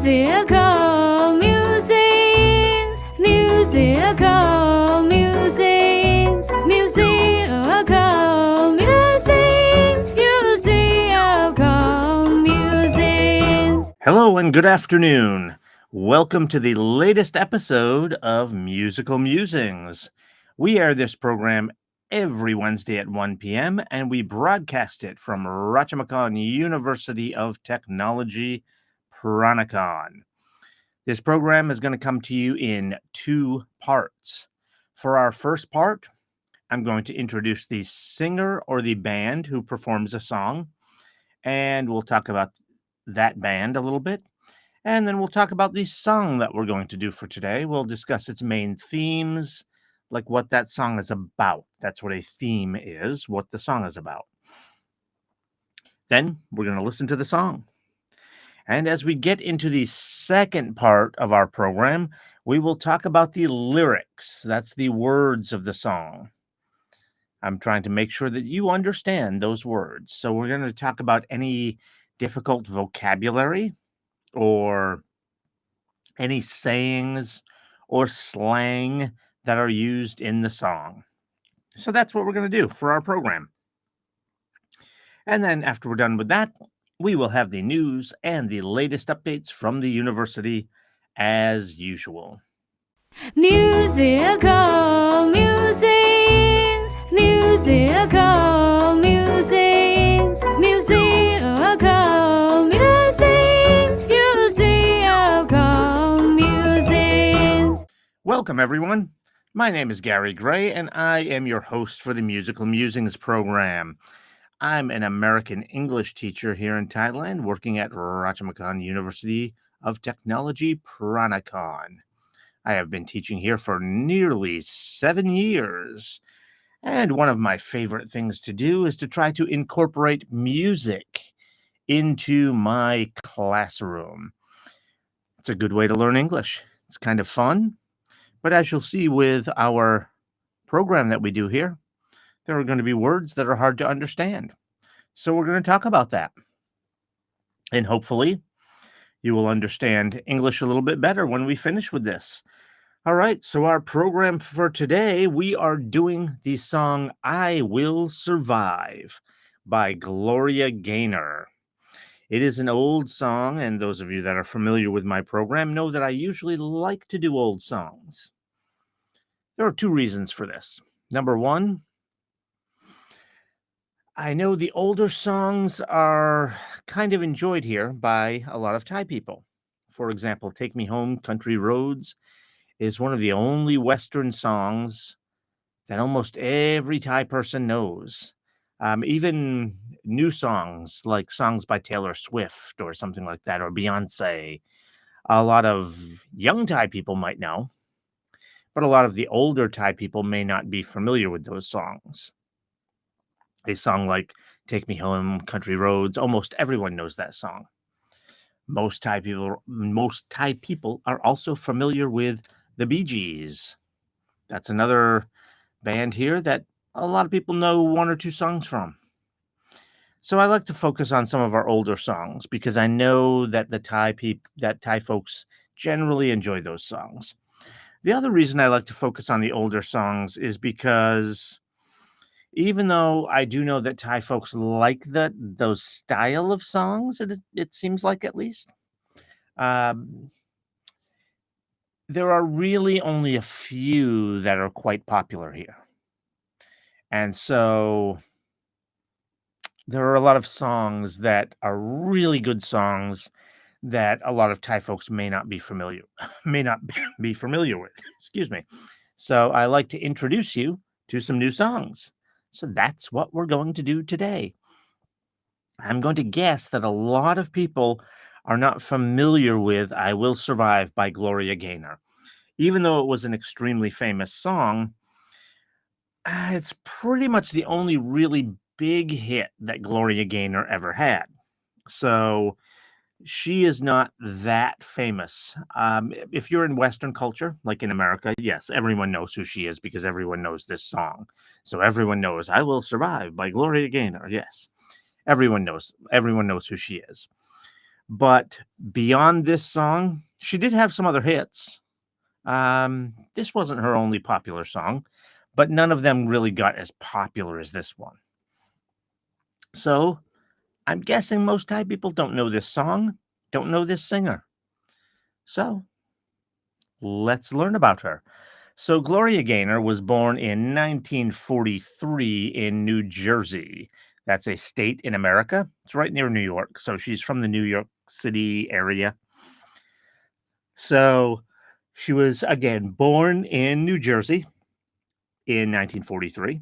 Musical musings, musical musings, musical musings, musical musings. Hello and good afternoon. Welcome to the latest episode of Musical Musings. We air this program every Wednesday at 1 p.m. and we broadcast it from Rajamachan University of Technology, Pranakon. This program is going to come to you in two parts. For our first part, I'm going to introduce the singer or the band who performs a song, and we'll talk about that band a little bit. And then we'll talk about the song that we're going to do for today. We'll discuss its main themes, like what that song is about. That's what a theme is, what the song is about. Then we're going to listen to the song. And as we get into the second part of our program, we will talk about the lyrics. That's the words of the song. I'm trying to make sure that you understand those words. So we're going to talk about any difficult vocabulary or any sayings or slang that are used in the song. So that's what we're going to do for our program. And then after we're done with that, we will have the news and the latest updates from the university as usual. Musical musings, musical musings, musical musings, musical musings. Welcome, everyone. My name is Gary Gray, and I am your host for the Musical Musings program. I'm an American English teacher here in Thailand, working at Rajamachan University of Technology, Pranakon. I have been teaching here for nearly 7 years. And one of my favorite things to do is to try to incorporate music into my classroom. It's a good way to learn English. It's kind of fun. But as you'll see with our program that we do here, there are going to be words that are hard to understand. So we're going to talk about that. And hopefully you will understand English a little bit better when we finish with this. All right, so our program for today, we are doing the song I Will Survive by Gloria Gaynor. It is an old song, and those of you that are familiar with my program know that I usually like to do old songs. There are two reasons for this. Number one, I know the older songs are kind of enjoyed here by a lot of Thai people. For example, Take Me Home, Country Roads is one of the only Western songs that almost every Thai person knows. Even new songs, like songs by Taylor Swift or something like that, or Beyonce, a lot of young Thai people might know, but a lot of the older Thai people may not be familiar with those songs. A song like Take Me Home, Country Roads, almost everyone knows that song. Most Thai people are also familiar with the Bee Gees. That's another band here that a lot of people know one or two songs from. So I like to focus on some of our older songs because I know that Thai folks generally enjoy those songs. The other reason I like to focus on the older songs is because even though I do know that Thai folks like those style of songs, it seems like at least, um, there are really only a few that are quite popular here. And so there are a lot of songs that are really good songs that a lot of Thai folks may not be familiar with. Excuse me. So I like to introduce you to some new songs. So that's what we're going to do today. I'm going to guess that a lot of people are not familiar with I Will Survive by Gloria Gaynor. Even though it was an extremely famous song, it's pretty much the only really big hit that Gloria Gaynor ever had. So she is not that famous. If you're in Western culture, like in America, yes, everyone knows who she is because everyone knows this song. So everyone knows I Will Survive by Gloria Gaynor. Yes, everyone knows who she is. But beyond this song, she did have some other hits. This wasn't her only popular song, but none of them really got as popular as this one. So I'm guessing most Thai people don't know this song, don't know this singer. So let's learn about her. So Gloria Gaynor was born in 1943 in New Jersey. That's a state in America. It's right near New York. So she's from the New York City area. So she was, again, born in New Jersey in 1943.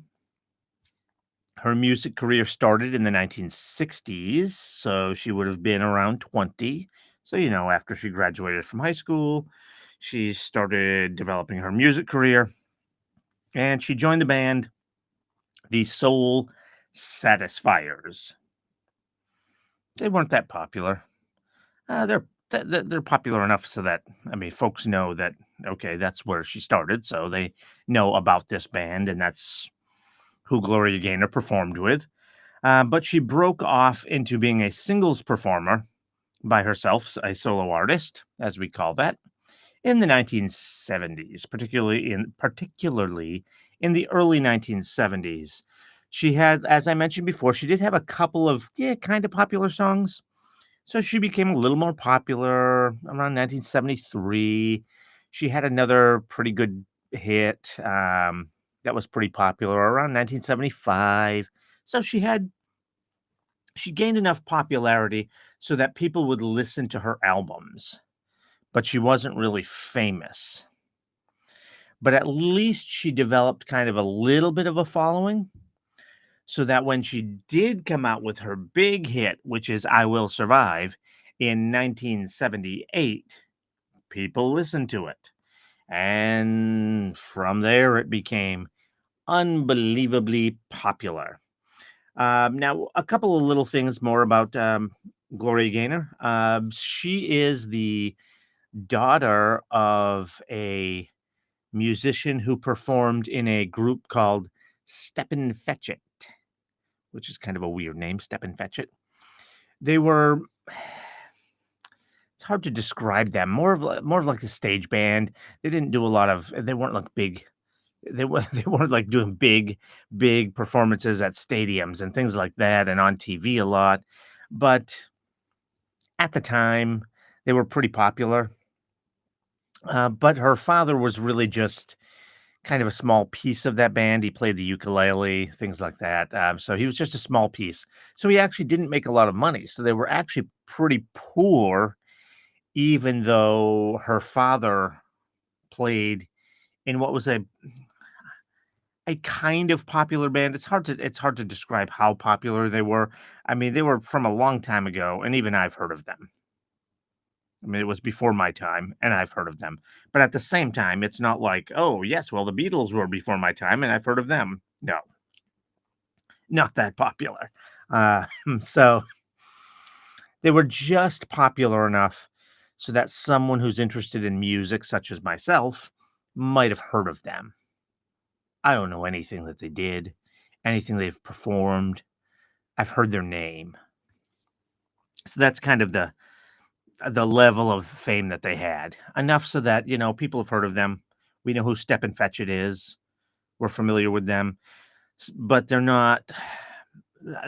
Her music career started in the 1960s, so she would have been around 20. So, after she graduated from high school, she started developing her music career and she joined the band The Soul Satisfiers. They weren't that popular. They're popular enough so that, folks know that, okay, that's where she started, so they know about this band, and that's who Gloria Gaynor performed with. But she broke off into being a singles performer by herself, a solo artist, as we call that, in the 1970s, particularly in the early 1970s. She had, as I mentioned before, she did have a couple of kind of popular songs. So she became a little more popular around 1973. She had another pretty good hit that was pretty popular around 1975. So she gained enough popularity so that people would listen to her albums, but she wasn't really famous. But at least she developed kind of a little bit of a following so that when she did come out with her big hit, which is I Will Survive in 1978, people listened to it. And from there, it became unbelievably popular. Now, a couple of little things more about Gloria Gaynor. She is the daughter of a musician who performed in a group called Steppen Fetchit, which is kind of a weird name, Steppen Fetchit. They were it's hard to describe them, more of like a stage band. They didn't do a lot of they weren't like big they weren't like doing big performances at stadiums and things like that and on TV a lot. But at the time, they were pretty popular. But her father was really just kind of a small piece of that band. He played the ukulele, things like that. So he was just a small piece. So he actually didn't make a lot of money. So they were actually pretty poor, even though her father played in what was a kind of popular band. It's hard to describe how popular they were. They were from a long time ago, and even I've heard of them. It was before my time, and I've heard of them. But at the same time, it's not like, oh, yes, well, the Beatles were before my time, and I've heard of them. No, not that popular. So they were just popular enough so that someone who's interested in music, such as myself, might have heard of them. I don't know anything that they did, anything they've performed. I've heard their name. So that's kind of the level of fame that they had. Enough so that, people have heard of them. We know who Stepin Fetchit is. We're familiar with them. But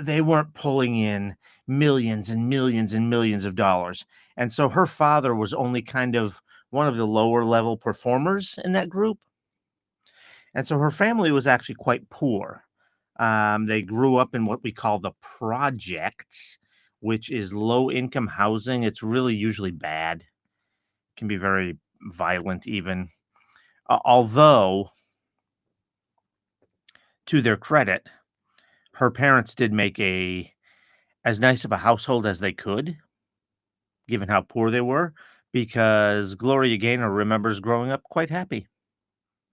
they weren't pulling in millions and millions and millions of dollars. And so her father was only kind of one of the lower level performers in that group. And so her family was actually quite poor. They grew up in what we call the projects, which is low income housing. It's really usually bad, can be very violent, even. Although, to their credit, her parents did make as nice of a household as they could, given how poor they were, because Gloria Gaynor remembers growing up quite happy,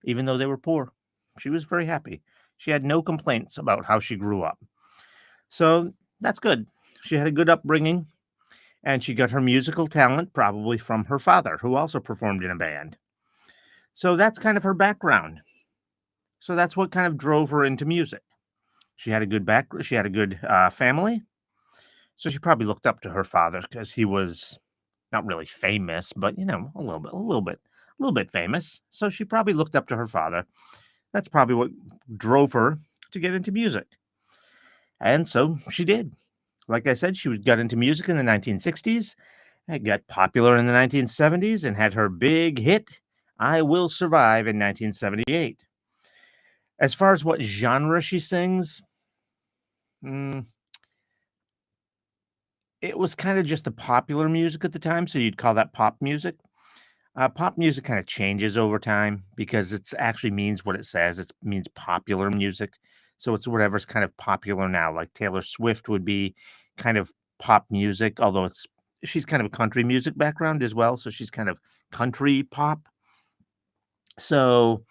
even though they were poor. She was very happy. She had no complaints about how she grew up. So that's good. She had a good upbringing, and she got her musical talent probably from her father, who also performed in a band. So that's kind of her background. So that's what kind of drove her into music. She had a good family. So she probably looked up to her father because he was not really famous, but a little bit famous. So she probably looked up to her father. That's probably what drove her to get into music. And so she did. Like I said, she got into music in the 1960s. It got popular in the 1970s and had her big hit, I Will Survive, in 1978. As far as what genre she sings, mm, it was kind of just the popular music at the time. So you'd call that pop music. Pop music kind of changes over time because it's actually means what it says. It means popular music. So it's whatever's kind of popular now. Like Taylor Swift would be kind of pop music, although she's kind of a country music background as well. So she's kind of country pop. So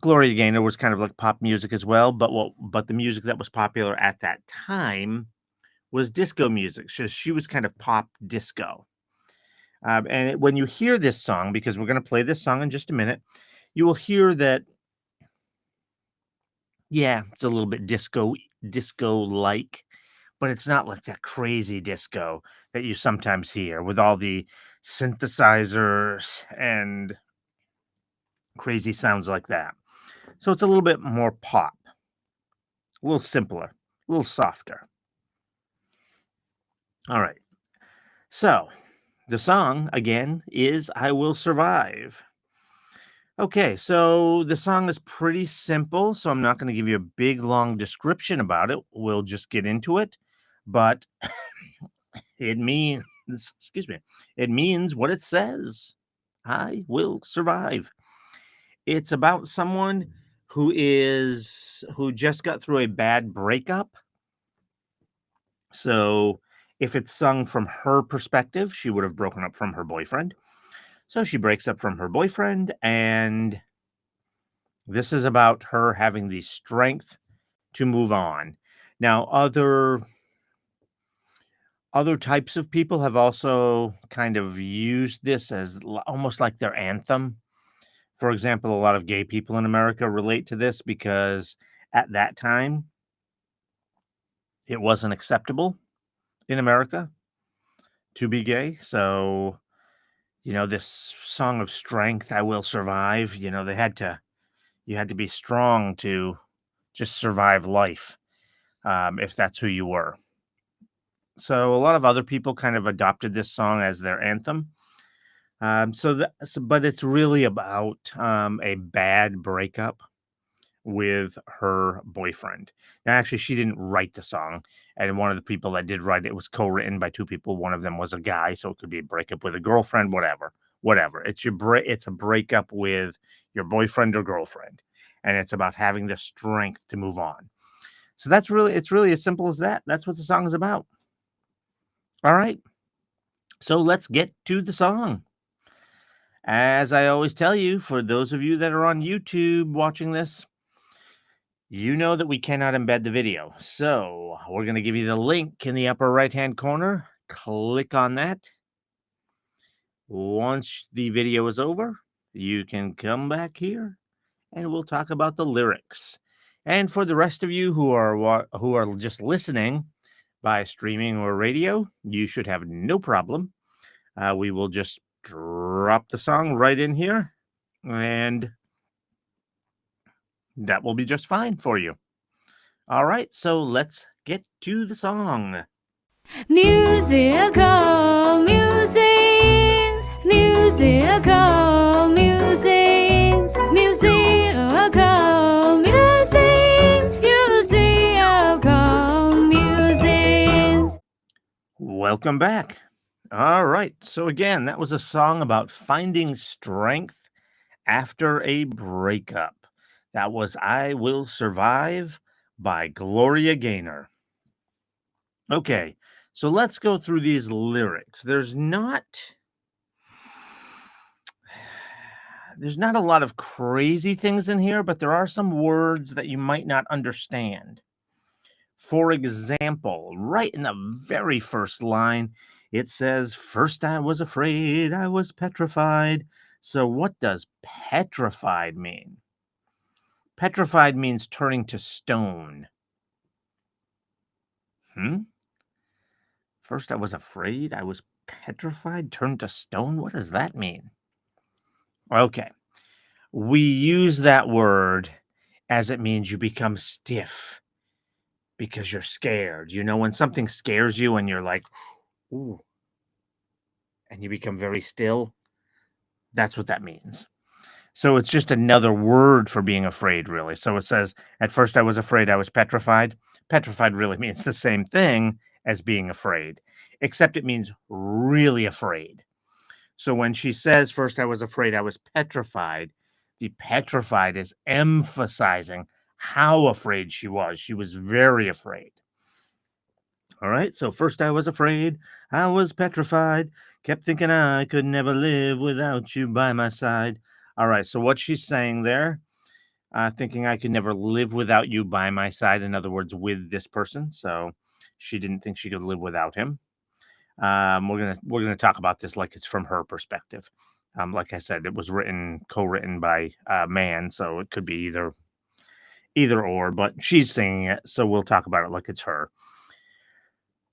Gloria Gaynor was kind of like pop music as well, but the music that was popular at that time was disco music. So she was kind of pop disco. When you hear this song, because we're going to play this song in just a minute, you will hear that, yeah, it's a little bit disco like, but it's not like that crazy disco that you sometimes hear with all the synthesizers and crazy sounds like that. So it's a little bit more pop, a little simpler, a little softer. All right. So the song again is I Will Survive. Okay, so the song is pretty simple, so I'm not going to give you a big long description about it. We'll just get into it. But it means, excuse me, it means what it says. I will survive. It's about someone who just got through a bad breakup. So if it's sung from her perspective, she would have broken up from her boyfriend. So she breaks up from her boyfriend, and this is about her having the strength to move on. Now, other types of people have also kind of used this as almost like their anthem. For example, a lot of gay people in America relate to this because at that time, it wasn't acceptable in America to be gay. So, this song of strength, I will survive, you had to be strong to just survive life, if that's who you were. So a lot of other people kind of adopted this song as their anthem. But it's really about a bad breakup with her boyfriend. Now, actually, she didn't write the song, and one of the people that did write it was co-written by two people. One of them was a guy, so it could be a breakup with a girlfriend, whatever. It's a breakup with your boyfriend or girlfriend, and it's about having the strength to move on. So it's really as simple as that. That's what the song is about. All right. So let's get to the song. As I always tell you, for those of you that are on YouTube watching this, you know that we cannot embed the video. So we're going to give you the link in the upper right-hand corner. Click on that. Once the video is over, you can come back here and we'll talk about the lyrics. And for the rest of you who are just listening by streaming or radio, you should have no problem. We will just drop the song right in here, and that will be just fine for you. All right, so let's get to the song. Musical musings, musical musings, musical musings, musical musings. Welcome back. All right, so again, that was a song about finding strength after a breakup. That was I Will Survive by Gloria Gaynor. Okay, so let's go through these lyrics. There's not a lot of crazy things in here, but there are some words that you might not understand. For example, right in the very first line, it says, "First I was afraid, I was petrified." So what does petrified mean? Petrified means turning to stone. Hmm? First I was afraid, I was petrified, turned to stone. What does that mean? Okay. We use that word as it means you become stiff because you're scared. You know, when something scares you and you're like, ooh, and you become very still, that's what that means. So it's just another word for being afraid, really. So it says, at first I was afraid, I was petrified. Petrified really means the same thing as being afraid, except it means really afraid. So when she says, first I was afraid, I was petrified, the petrified is emphasizing how afraid she was. She was very afraid. All right. So first I was afraid, I was petrified, kept thinking I could never live without you by my side. All right. So what she's saying there, thinking I could never live without you by my side. In other words, with this person. So she didn't think she could live without him. We're gonna talk about this like it's from her perspective. Like I said, it was co-written by a man, so it could be either or. But she's singing it, so we'll talk about it like it's her.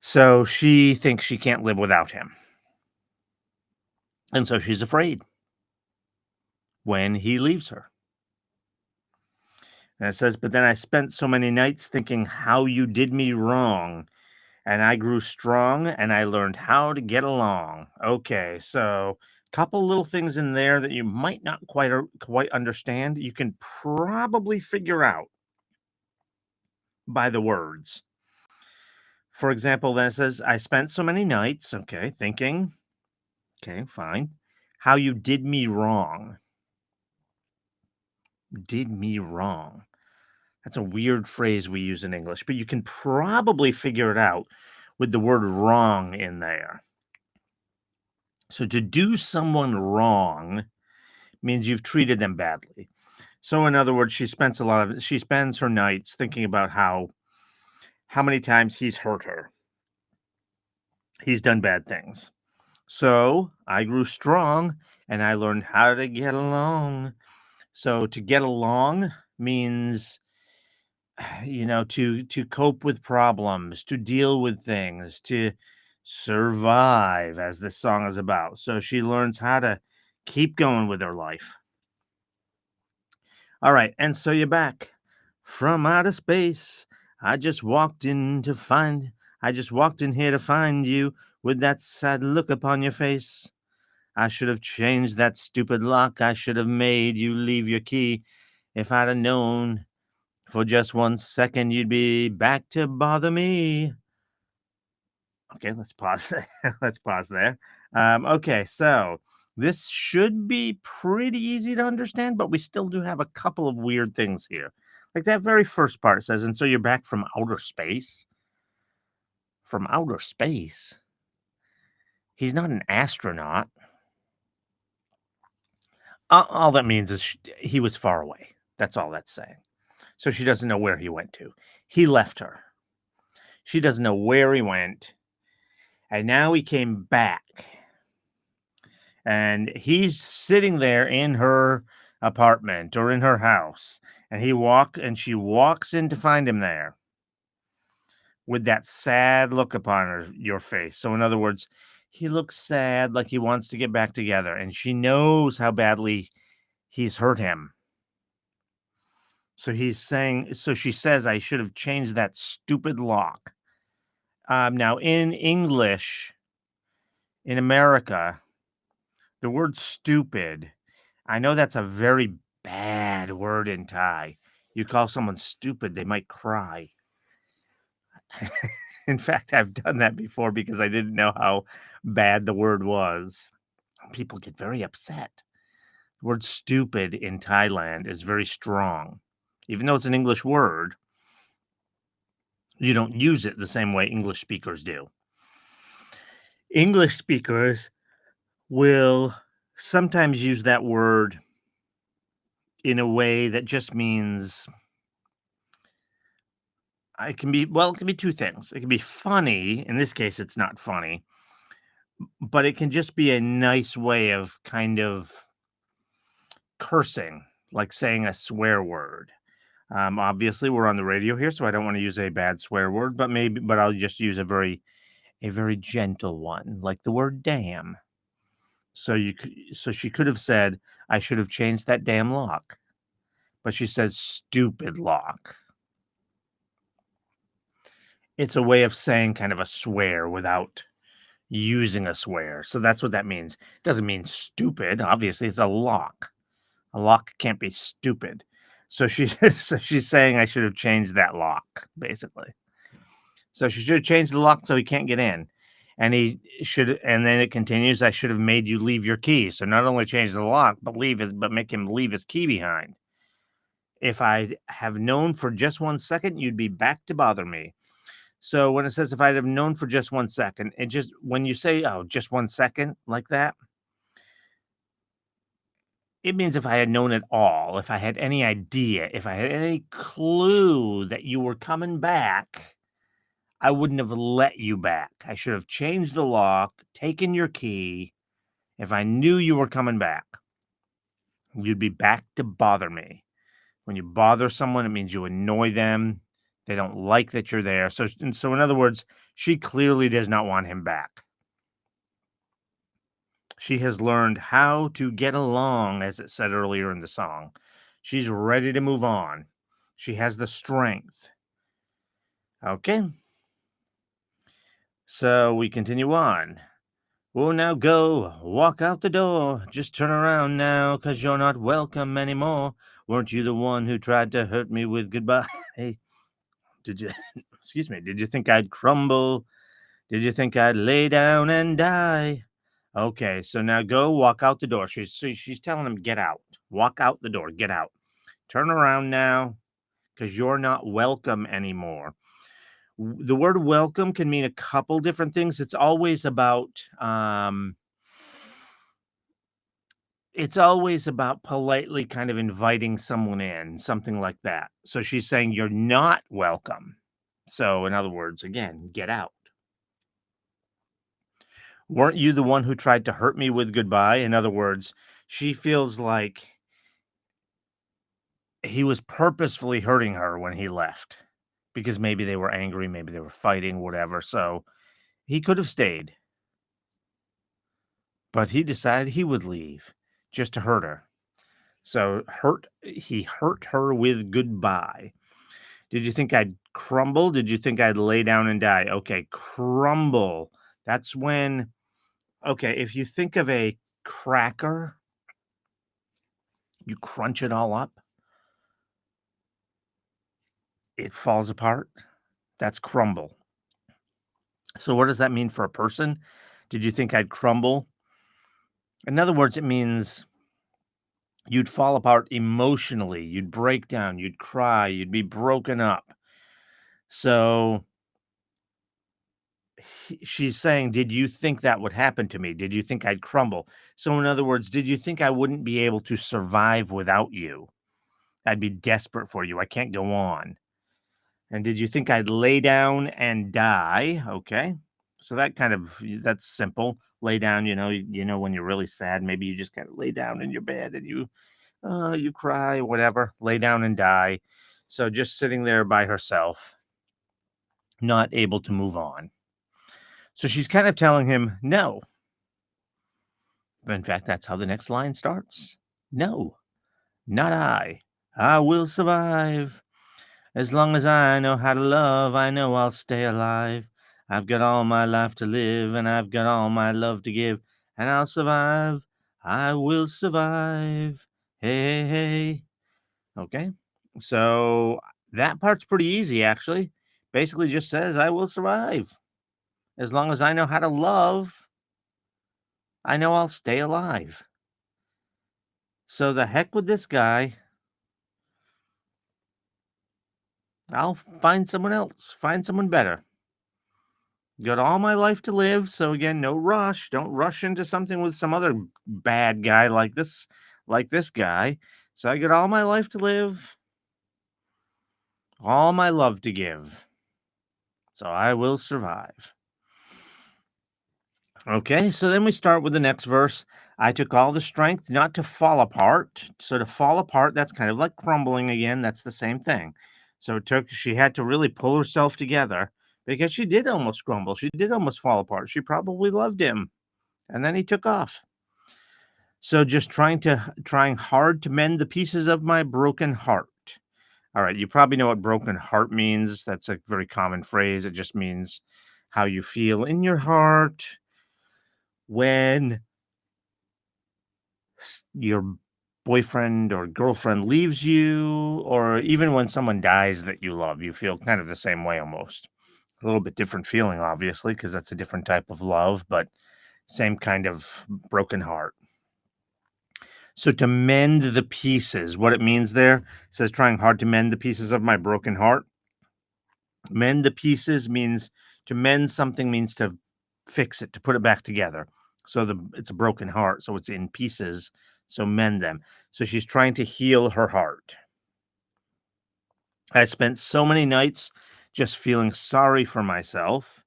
So she thinks she can't live without him, and so she's afraid when he leaves her. And it says, "But then I spent so many nights thinking how you did me wrong, and I grew strong and I learned how to get along." Okay, so couple little things in there that you might not quite understand. You can probably figure out by the words. For example, then it says, "I spent so many nights," okay, thinking, okay, fine, "how you did me wrong." Did me wrong. That's a weird phrase we use in English, but you can probably figure it out with the word wrong in there. So to do someone wrong means you've treated them badly. So in other words, she spends her nights thinking about how many times he's hurt her. He's done bad things. So I grew strong and I learned how to get along. So to get along means to cope with problems, to deal with things, to survive, as this song is about. So she learns how to keep going with her life. All right, and so you're back from outer space. I just walked in here to find you with that sad look upon your face. I should have changed that stupid lock. I should have made you leave your key. If I'd have known for just 1 second you'd be back to bother me. Okay, let's pause there. Let's pause there. Okay, so this should be pretty easy to understand, but we still do have a couple of weird things here. Like that very first part says, and so you're back from outer space. From outer space. He's not an astronaut. All that means is he was far away. That's all that's saying. So she doesn't know where he went to. He left her. She doesn't know where he went. And now he came back. And he's sitting there in her apartment or in her house. And she walks in to find him there with that sad look upon your face. So in other words, he looks sad, like he wants to get back together, and she knows how badly he's hurt him. So she says, I should have changed that stupid lock. Now in English, in America, the word stupid, I know that's a very bad word in Thai. You call someone stupid, they might cry. In fact, I've done that before because I didn't know how bad the word was. People get very upset. The word stupid in Thailand is very strong. Even though it's an English word, you don't use it the same way English speakers do. English speakers will sometimes use that word in a way that just means it can be two things. It can be funny. In this case, it's not funny, but it can just be a nice way of kind of cursing, like saying a swear word. Obviously, we're on the radio here, so I don't want to use a bad swear word, but I'll just use a very a very gentle one, like the word damn. So she could have said, I should have changed that damn lock. But she says stupid lock. It's a way of saying kind of a swear without using a swear. So that's what that means. It doesn't mean stupid. Obviously, it's a lock. A lock can't be stupid. So so she's saying I should have changed that lock, basically. So she should have changed the lock so he can't get in. And then it continues, I should have made you leave your key. So not only change the lock, but make him leave his key behind. If I'd have known for just 1 second, you'd be back to bother me. So when it says if I'd have known for just 1 second, it just when you say, oh, just 1 second like that, it means if I had known at all, if I had any idea, if I had any clue that you were coming back, I wouldn't have let you back. I should have changed the lock, taken your key. If I knew you were coming back, you'd be back to bother me. When you bother someone, it means you annoy them. They don't like that you're there. So in other words, she clearly does not want him back. She has learned how to get along, as it said earlier in the song. She's ready to move on. She has the strength. Okay. So we continue on. Oh, now go, walk out the door. Just turn around now, 'cause you're not welcome anymore. Weren't you the one who tried to hurt me with goodbye? Hey, did you, excuse me, did you think I'd crumble? Did you think I'd lay down and die? Okay, so now go walk out the door. She's telling him, get out. Walk out the door, get out. Turn around now, because you're not welcome anymore. The word welcome can mean a couple different things. It's always about politely kind of inviting someone in, something like that. So she's saying you're not welcome. So in other words, again, get out. Weren't you the one who tried to hurt me with goodbye? In other words, she feels like he was purposefully hurting her when he left because maybe they were angry, maybe they were fighting, whatever. So he could have stayed, but he decided he would leave just to hurt her. So he hurt her with goodbye. Did you think I'd crumble? Did you think I'd lay down and die? Okay, crumble. That's when, okay, if you think of a cracker, you crunch it all up, it falls apart. That's crumble. So what does that mean for a person? Did you think I'd crumble? In other words, it means you'd fall apart emotionally, you'd break down, you'd cry, you'd be broken up. So she's saying, did you think that would happen to me? Did you think I'd crumble? So in other words, did you think I wouldn't be able to survive without you? I'd be desperate for you. I can't go on. And did you think I'd lay down and die? Okay. So that's simple. Lay down, when you're really sad, maybe you just kind of lay down in your bed and you cry, whatever, lay down and die. So just sitting there by herself, not able to move on. So she's kind of telling him, no. In fact, that's how the next line starts. No, not I. I will survive. As long as I know how to love, I know I'll stay alive. I've got all my life to live, and I've got all my love to give, and I'll survive. I will survive. Hey, hey, hey. Okay. So that part's pretty easy, actually. Basically just says, I will survive. As long as I know how to love, I know I'll stay alive. So the heck with this guy. I'll find someone else, find someone better. Got all my life to live. So again, no rush. Don't rush into something with some other bad guy like this guy. So I got all my life to live, all my love to give. So I will survive. Okay, so then we start with the next verse. I took all the strength not to fall apart. So to fall apart, that's kind of like crumbling again. That's the same thing. So she had to really pull herself together because she did almost crumble. She did almost fall apart. She probably loved him, and then he took off. So just trying hard to mend the pieces of my broken heart. All right, you probably know what broken heart means. That's a very common phrase. It just means how you feel in your heart when your boyfriend or girlfriend leaves you, or even when someone dies that you love. You feel kind of the same way almost. A little bit different feeling, obviously, because that's a different type of love, but same kind of broken heart. So to mend the pieces, what it means there, it says trying hard to mend the pieces of my broken heart. Mend the pieces means to mend something means to fix it, to put it back together. So it's a broken heart, so it's in pieces. So mend them. So she's trying to heal her heart. I spent so many nights just feeling sorry for myself.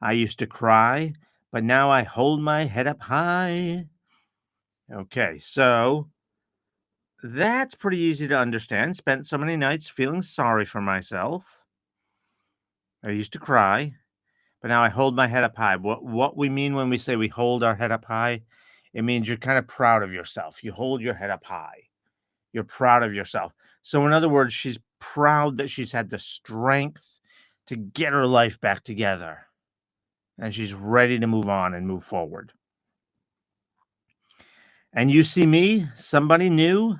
I used to cry, but now I hold my head up high. Okay, so that's pretty easy to understand. Spent so many nights feeling sorry for myself. I used to cry, but now I hold my head up high. What we mean when we say we hold our head up high, it means you're kind of proud of yourself. You hold your head up high. You're proud of yourself. So in other words, she's proud that she's had the strength to get her life back together. And she's ready to move on and move forward. And you see me, somebody new.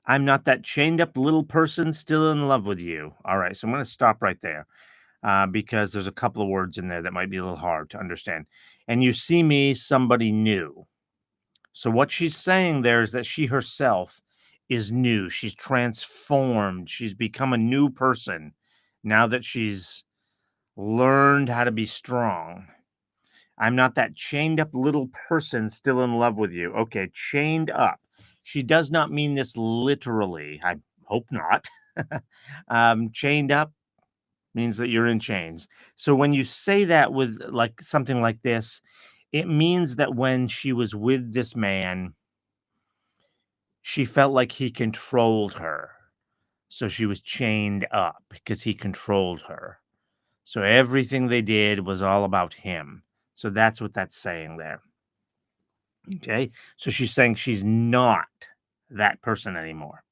I'm not that chained up little person still in love with you. All right, so I'm going to stop right there because there's a couple of words in there that might be a little hard to understand. And you see me, somebody new. So what she's saying there is that she herself is new. She's transformed. She's become a new person now that she's learned how to be strong. I'm not that chained up little person still in love with you. Okay, chained up. She does not mean this literally. I hope not. Chained up means that you're in chains. So when you say that with like something like this, it means that when she was with this man, she felt like he controlled her. So she was chained up because he controlled her. So everything they did was all about him. So that's what that's saying there. Okay. So she's saying she's not that person anymore.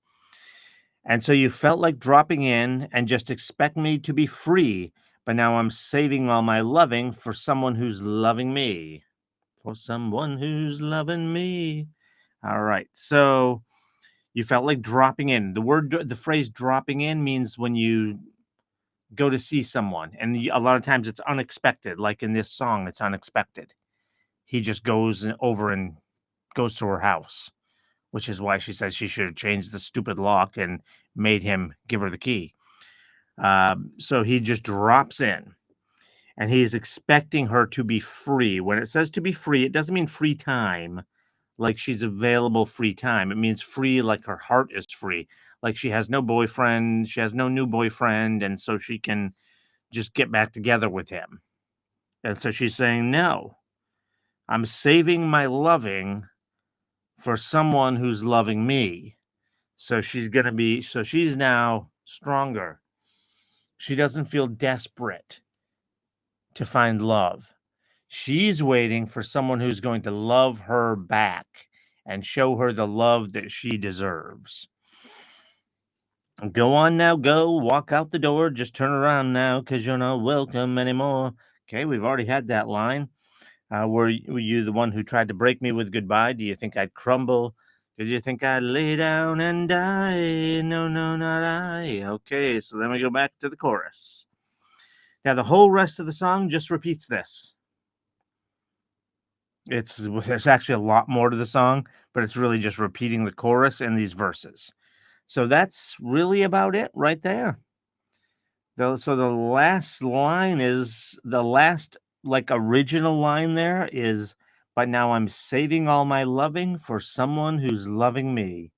And so you felt like dropping in and just expect me to be free. But now I'm saving all my loving for someone who's loving me. For someone who's loving me. All right. So you felt like dropping in. The phrase dropping in means when you go to see someone. And a lot of times it's unexpected. Like in this song, it's unexpected. He just goes over and goes to her house, which is why she says she should have changed the stupid lock and made him give her the key. So he just drops in and he's expecting her to be free. When it says to be free, it doesn't mean free time, like she's available free time. It means free, like her heart is free. Like she has no boyfriend, she has no new boyfriend, and so she can just get back together with him. And so she's saying, no, I'm saving my loving for someone who's loving me. So she's now stronger. She doesn't feel desperate to find love. She's waiting for someone who's going to love her back and show her the love that she deserves. Go on now, go walk out the door. Just turn around now because you're not welcome anymore. Okay, we've already had that line. Were you the one who tried to break me with goodbye? Do you think I'd crumble? Did you think I'd lay down and die? No, no, not I. Okay, so then we go back to the chorus. Now, the whole rest of the song just repeats this. There's actually a lot more to the song, but it's really just repeating the chorus and these verses. So that's really about it right there. So the last line is the last like original line there is, but now I'm saving all my loving for someone who's loving me.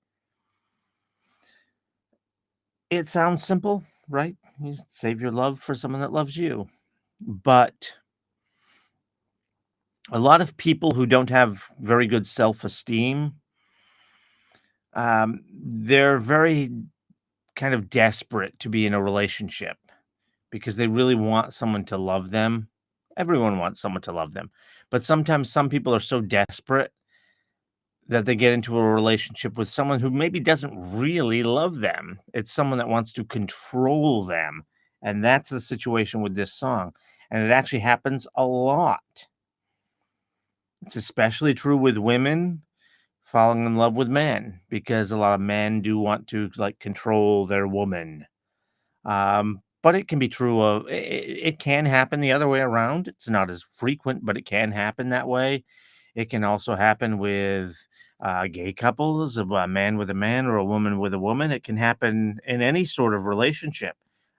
It sounds simple, right? You save your love for someone that loves you. But a lot of people who don't have very good self-esteem, they're very kind of desperate to be in a relationship because they really want someone to love them. Everyone wants someone to love them. But sometimes some people are so desperate that they get into a relationship with someone who maybe doesn't really love them. It's someone that wants to control them. And that's the situation with this song. And it actually happens a lot. It's especially true with women falling in love with men because a lot of men do want to like control their woman. But it can be true of it can happen the other way around. It's not as frequent, but it can happen that way. It can also happen with gay couples, of a man with a man or a woman with a woman. It can happen in any sort of relationship.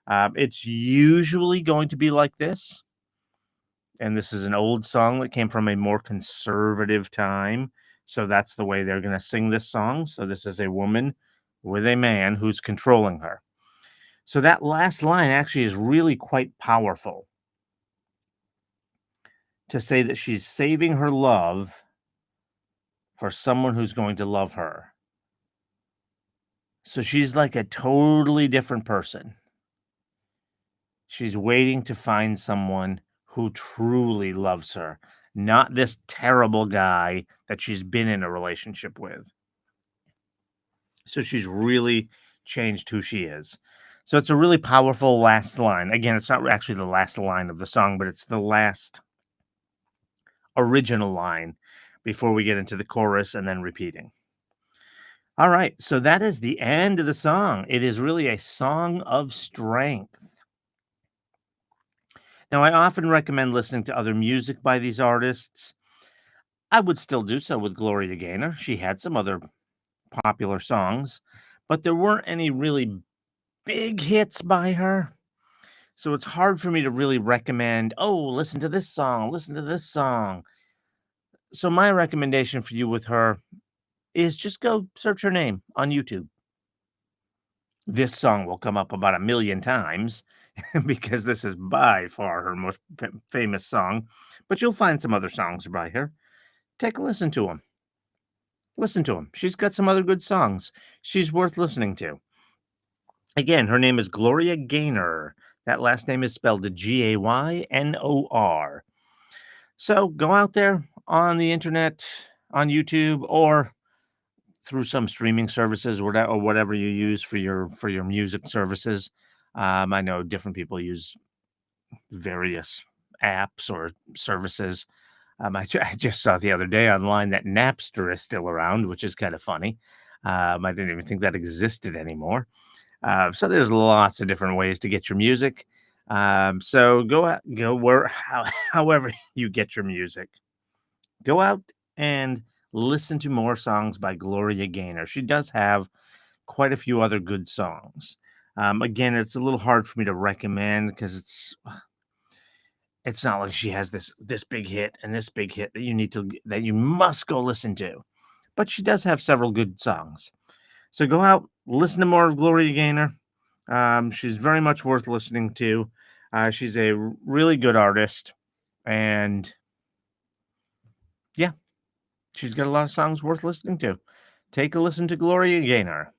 It's usually going to be like this. And this is an old song that came from a more conservative time. So that's the way they're going to sing this song. So this is a woman with a man who's controlling her. So that last line actually is really quite powerful to say that she's saving her love for someone who's going to love her. So she's like a totally different person. She's waiting to find someone who truly loves her, not this terrible guy that she's been in a relationship with. So she's really changed who she is. So it's a really powerful last line. Again, it's not actually the last line of the song, but it's the last original line before we get into the chorus and then repeating. All right, so that is the end of the song. It is really a song of strength. Now, I often recommend listening to other music by these artists. I would still do so with Gloria Gaynor. She had some other popular songs, but there weren't any really big hits by her. So it's hard for me to really recommend, oh, listen to this song, listen to this song. So my recommendation for you with her is just go search her name on YouTube. This song will come up about 1,000,000 times because this is by far her most famous song, but you'll find some other songs by her. Take a listen to them. Listen to them. She's got some other good songs. She's worth listening to. Again, her name is Gloria Gaynor. That last name is spelled Gaynor. So go out there on the internet, on YouTube, or through some streaming services or whatever you use for your music services. I know different people use various apps or services. I just saw the other day online that Napster is still around, which is kind of funny. I didn't even think that existed anymore. So there's lots of different ways to get your music. So go however you get your music. Go out and listen to more songs by Gloria Gaynor. She does have quite a few other good songs. Again, it's a little hard for me to recommend because it's not like she has this big hit and this big hit that you must go listen to. But she does have several good songs. So go out, listen to more of Gloria Gaynor. She's very much worth listening to. She's a really good artist, and yeah, she's got a lot of songs worth listening to. Take a listen to Gloria Gaynor.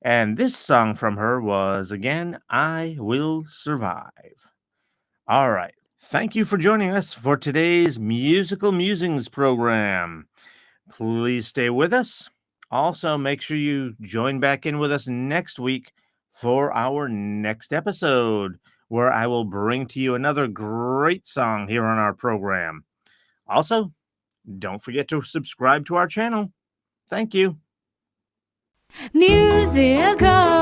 And this song from her was, again, I Will Survive. All right. Thank you for joining us for today's Musical Musings program. Please stay with us. Also, make sure you join back in with us next week for our next episode, where I will bring to you another great song here on our program. Also, don't forget to subscribe to our channel. Thank you. Musical